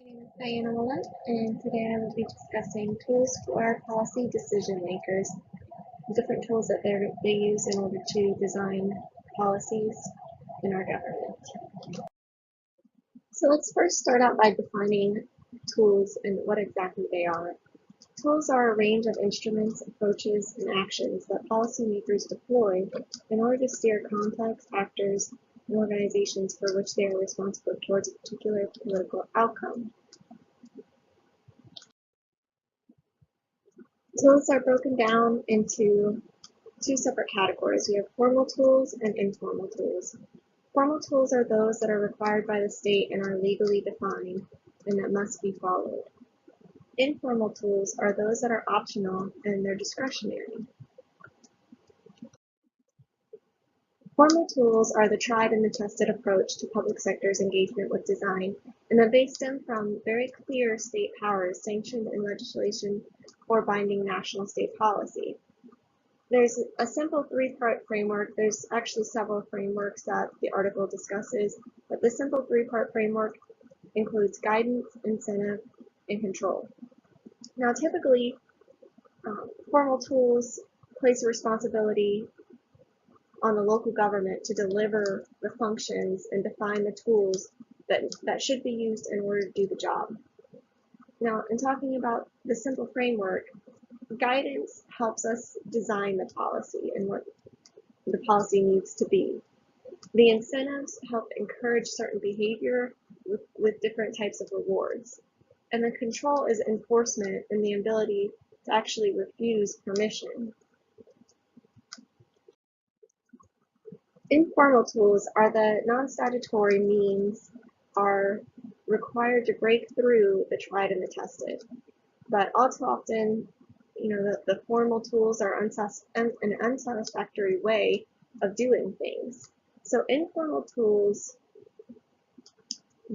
My name is Diana Millett, and today I will be discussing tools for policy decision makers, different tools that they use in order to design policies in our government. So let's first start out by defining tools and what exactly they are. Tools are a range of instruments, approaches, and actions that policymakers deploy in order to steer complex actors and organizations for which they are responsible towards a particular political outcome. Tools are broken down into two separate categories. We have formal tools and informal tools. Formal tools are those that are required by the state and are legally defined and that must be followed. Informal tools are those that are optional and they're discretionary. Formal tools are the tried and the tested approach to public sector's engagement with design, and that they stem from very clear state powers sanctioned in legislation or binding national state policy. There's a simple three-part framework. There's actually several frameworks that the article discusses, but the simple three-part framework includes guidance, incentive, and control. Now, typically, formal tools place a responsibility on the local government to deliver the functions and define the tools that should be used in order to do the job. Now, in talking about the simple framework, guidance helps us design the policy and what the policy needs to be. The incentives help encourage certain behavior with different types of rewards. And the control is enforcement and the ability to actually refuse permission. Informal tools are the non-statutory means are required to break through the tried and the tested. But all too often, the formal tools are an unsatisfactory way of doing things. So informal tools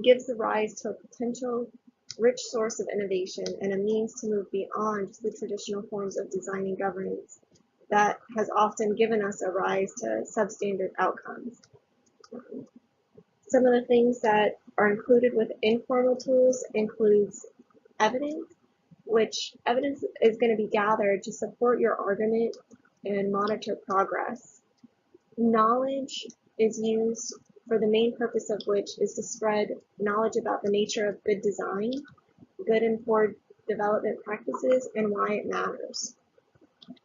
gives the rise to a potential rich source of innovation and a means to move beyond the traditional forms of designing governance that has often given us a rise to substandard outcomes. Some of the things that are included with informal tools includes evidence, which evidence is going to be gathered to support your argument and monitor progress. Knowledge is used for the main purpose of which is to spread knowledge about the nature of good design, good informed development practices, and why it matters.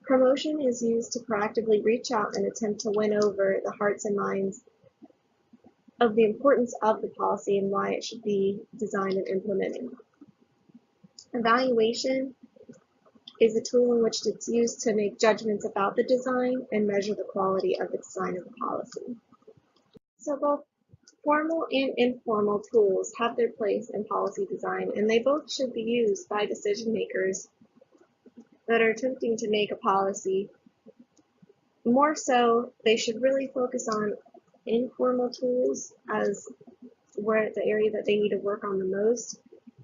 Promotion is used to proactively reach out and attempt to win over the hearts and minds of the importance of the policy and why it should be designed and implemented. Evaluation is a tool in which it's used to make judgments about the design and measure the quality of the design of the policy. So both formal and informal tools have their place in policy design, and they both should be used by decision makers that are attempting to make a policy. More so, they should really focus on informal tools as where the area that they need to work on the most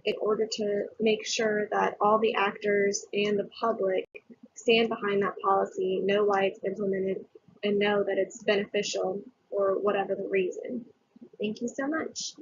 in order to make sure that all the actors and the public stand behind that policy, know why it's implemented, and know that it's beneficial for whatever the reason. Thank you so much.